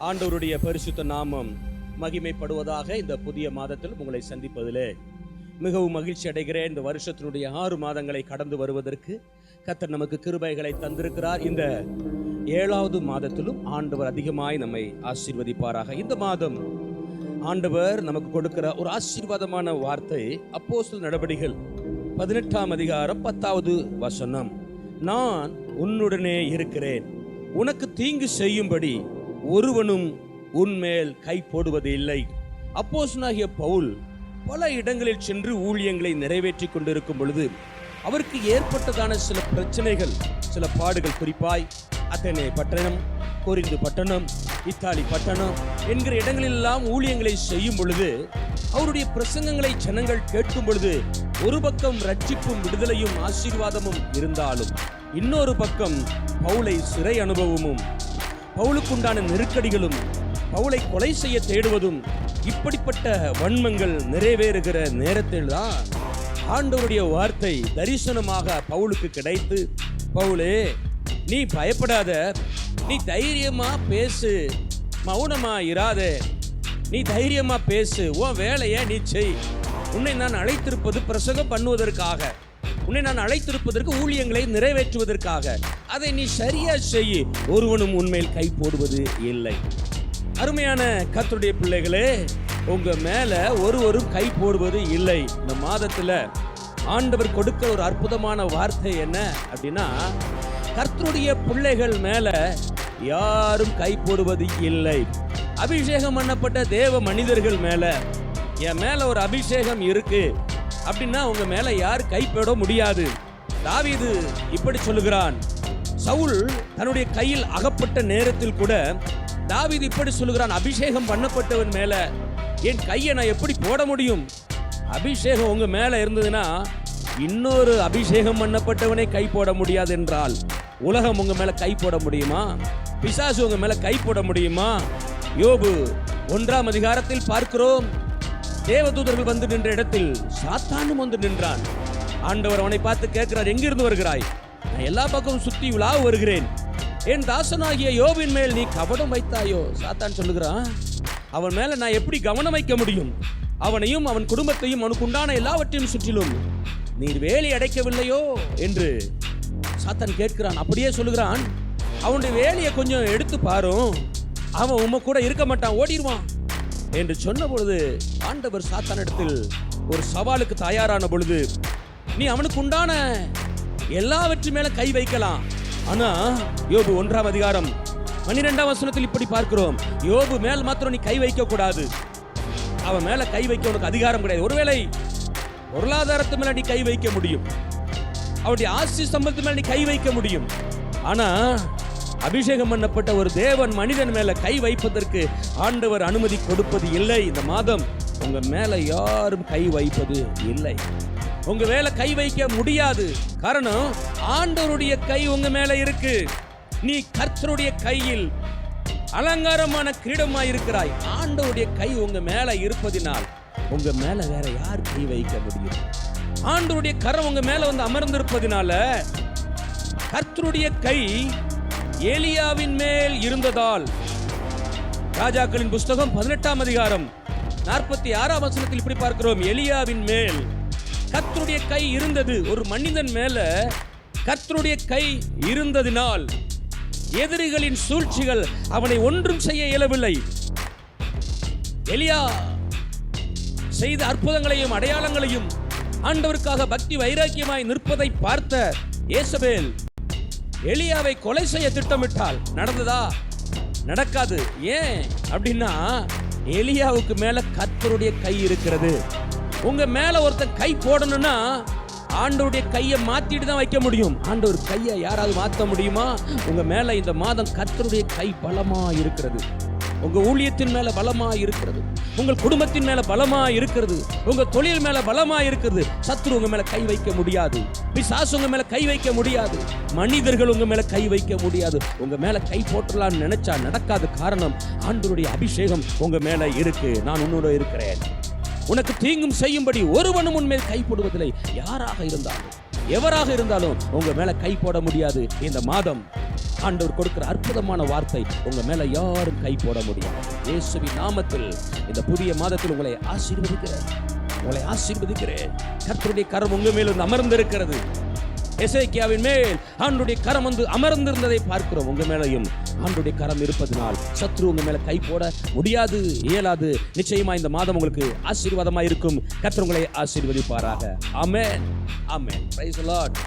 ஆண்டவருடைய பரிசுத்த நாமம் மகிமைப்படுவதாக. இந்த புதிய மாதத்தில் உங்களை சந்திப்பதிலே மிகவும் மகிழ்ச்சி அடைகிறேன். இந்த வருஷத்தினுடைய 6 மாதங்களை கடந்து வருவதற்கு கர்த்தர் நமக்கு கிருபைகளை தந்திருக்கிறார். இந்த 7வது மாதத்திலும் ஆண்டவர் அதிகமாய் நம்மை ஆசீர்வதிப்பாராக. இந்த மாதம் ஆண்டவர் நமக்கு கொடுக்கிற ஒரு ஆசீர்வாதமான வார்த்தை அப்போஸ்தலர் நடபடிகள் 18ஆம் அதிகாரம் 10வது வசனம். நான் உன்னுடனே இருக்கிறேன், உனக்கு தீங்கு செய்யும்படி ஒருவனும் உன்மேல் கை போடுவது இல்லை. அப்போஸ்தலனாகிய பவுல் பல இடங்களில் சென்று ஊழியங்களை நிறைவேற்றி கொண்டிருக்கும் பொழுது அவருக்கு ஏற்பட்டதான சில பிரச்சனைகள், சில பாடுகள், குறிப்பாய் அத்தனை பட்டணம், கொரிந்து பட்டணம், இத்தாலி பட்டணம் என்கிற இடங்களெல்லாம் ஊழியங்களை செய்யும் பொழுது அவருடைய பிரசங்கங்களை ஜனங்கள் கேட்கும் பொழுது ஒரு பக்கம் ரட்சிப்பும் விடுதலையும் ஆசீர்வாதமும் இருந்தாலும் இன்னொரு பக்கம் பவுலை சிறை அனுபவமும், பவுலுக்குண்டான நெருக்கடிகளும், பவுலை கொலை செய்ய தேடுவதும், இப்படிப்பட்ட வன்மங்கள் நிறைவேறுகிற நேரத்தில் தான் ஆண்டவருடைய வார்த்தை தரிசனமாக பவுலுக்கு கிடைத்து, பவுலே நீ பயப்படாத, நீ தைரியமா பேசு, மௌனமா இராதே, நீ தைரியமா பேசு, உன் வேலையை நீ செய். உன்னை நான் அழைத்திருப்பது பிரசங்கம் பண்ணுவதற்காக, உன்னை நான் அழைத்திருப்பதற்கு ஊழியங்களை நிறைவேற்றுவதற்காக. அதை நீ சரியா செய், ஒருவனும் உன்மேல் கை போடுவது இல்லை. அருமையான கர்த்தருடைய பிள்ளைகளே, உங்க மேல ஒருவரும் கை போடுவது இல்லை. இந்த மாதத்துல ஆண்டவர் கொடுக்கிற ஒரு அற்புதமான வார்த்தை என்ன அப்படின்னா, கர்த்தருடைய பிள்ளைகள் மேல யாரும் கை போடுவது இல்லை. அபிஷேகம் பண்ணப்பட்ட தேவ மனிதர்கள் மேல, என் மேல ஒரு அபிஷேகம் இருக்கு அப்படின்னா உங்க மேல யார் கை போட முடியாது. தாவீது இப்படி சொல்லுகிறான். சவுல் தன்னுடைய கையில் அகப்பட்ட நேரத்தில் கூட தாவீது இப்படி சொல்லுகிறான், அபிஷேகம் பண்ணப்பட்டவன் மேல என் கையை நான் எப்படி போட முடியும்? அபிஷேகம் உங்க மேல இருந்ததுன்னா இன்னொரு அபிஷேகம் பண்ணப்பட்டவனை கை போட முடியாது என்றால் உலகம் உங்க மேல கை போட முடியுமா? பிசாசு உங்க மேல கை போட முடியுமா? யோபு 1ஆம் அதிகாரத்தில் பார்க்கிறோம், தேவதூதர்கள் வந்து நின்ற இடத்தில் சாத்தானும் வந்து நின்றான். ஆண்டவர் அவனை பார்த்து கேட்கிறார், எங்கிருந்து வருகிறாய்? நான் எல்லா பக்கமும் சுத்தி உலாவு வருகிறேன். என் தாசனாகிய யோபின் மேல் நீ கவனம் வைத்தாயோ? சாத்தான் சொல்லுகிறான், அவன் மேல நான் எப்படி கவனம் வைக்க முடியும்? அவனையும் அவன் குடும்பத்தையும் அவனுக்கு உண்டான எல்லாவற்றையும் சுற்றிலும் நீர் வேலி அடைக்கவில்லையோ என்று சாத்தான் கேட்கிறான். அப்படியே சொல்லுகிறான், அவனுடைய வேலையை கொஞ்சம் எடுத்து பாரும், அவன் உம்ம கூட இருக்க மாட்டான், ஓடிடுவான் என்று சொன்ன பொழுது ஆண்டவர் சாத்தான் இடத்தில் ஒரு சவாலுக்கு தயாரான பொழுது, நீ அவனுக்கு உண்டான எல்லாவற்று மேல கை வைக்கலாம். ஆனா யோபு 1ஆம் அதிகாரம் 12ஆம் வசனத்தில் இப்படி பார்க்கிறோம், யோபு மேல் மாத்திரம் நீ கை வைக்க கூடாது, அவன் மேல கை வைக்க உனக்கு அதிகாரம் கிடையாது. ஒருவேளை பொருளாதாரத்து மேல நீ கை வைக்க முடியும், அவருடைய ஆசி சம்பளத்து மேல நீ கை வைக்க முடியும். ஆனா அபிஷேகம் பண்ணப்பட்ட ஒரு தேவன் மனிதன் மேல கை வைப்பதற்கு ஆண்டவர் அனுமதி கொடுப்பது இல்லை. இந்த மாதம் உங்க மேல யாரும் கை வைப்பது இல்லை, உங்க மேல கை வைக்க முடியாது. காரணம், ஆண்டவருடைய கை உங்க மேல இருக்கு. நீ கர்த்தருடைய கையில் அலங்காரமான கிரீடமாய் இருக்கிறாய். ஆண்டவருடைய கை உங்க மேல இருப்பதினால் உங்க மேல வேற யார் கை வைக்க முடியும்? ஆண்டவருடைய கரம் உங்க மேல வந்து அமர்ந்திருப்பதினால, கர்த்தருடைய கை எலியாவின் மேல் இருந்ததால், ராஜாக்களின் புஸ்தகம் 18ஆம் அதிகாரம் 46ஆம் வசனத்தில் இப்படி பார்க்கிறோம், எலியாவின் மேல் கர்த்தருடைய கை இருந்தது. ஒரு மனிதன் மேல கர்த்தருடைய கை இருந்ததினால் எதிரிகளின் சூழ்ச்சிகள் அவனை ஒன்றும் செய்ய இயலவில்லை. எலியா செய்த அற்புதங்களையும் அடையாளங்களையும், ஆண்டவருக்காக பக்தி வைராக்கியமாய் நிற்பதை பார்த்த ஏசபேல் எலியாவை கொலை செய்ய திட்டமிட்டால் நடந்ததா? நடக்காது. ஏன் அப்படின்னா, எலியாவுக்கு மேல கர்த்தருடைய கை இருக்கிறது. உங்க மேல ஒருத்தன் கை போடணும்னா ஆண்டவருடைய கையை மாத்திட்டு தான் வைக்க முடியும். ஆண்டவர் கையை யாராவது மாற்ற முடியுமா? உங்க மேல இந்த மாதம் கர்த்தருடைய கை பலமா இருக்கிறது. உங்க ஊழியத்தின் மேல பலமா இருக்கிறது, உங்கள் குடும்பத்தின் மேல பலமா இருக்கிறது, உங்க தொழில் மேல பலமா இருக்கிறது. சத்துரு உங்க மேல கை வைக்க முடியாது, பிசாசு உங்க மேல கை வைக்க முடியாது, மனிதர்கள் உங்க மேல கை வைக்க முடியாது. உங்க மேல கை போட்டலாம்னு நினைச்சா நடக்காது. காரணம், ஆண்டவருடைய அபிஷேகம் உங்க மேல இருக்கு. நான் உன்னோட இருக்கிறேன், உனக்கு தீங்கும் செய்யும்படி ஒருவனும் உன்மேல் கை போடுவதில்லை. யாராக இருந்தாலும், எவராக இருந்தாலும் உங்க மேல கை போட முடியாது. இந்த மாதம் ஆண்டவர் கொடுக்கிற அற்புதமான வார்த்தை, உங்க மேல யாரும் கை போட முடியாது. இயேசுவின் நாமத்தில் இந்த புதிய மாதத்தில் உங்களை ஆசீர்வதிக்கிறேன். கர்த்தருடைய கரம் உங்க மேல் வந்து அமர்ந்திருக்கிறது. எசேக்கியாவின் மேல் ஆண்டவருடைய கரம் வந்து அமர்ந்திருந்ததை பார்க்கிறோம். உங்க மேலையும் ஆண்டவருடைய கரம் இருப்பதனால் சத்ரு உங்க மேல கை போட முடியாது, இயலாது. நிச்சயமா இந்த மாதம் உங்களுக்கு ஆசீர்வாதமா இருக்கும். கர்த்தர் உங்களை ஆசீர்வதிப்பாராக. ஆமென். ஆமென். Praise the Lord.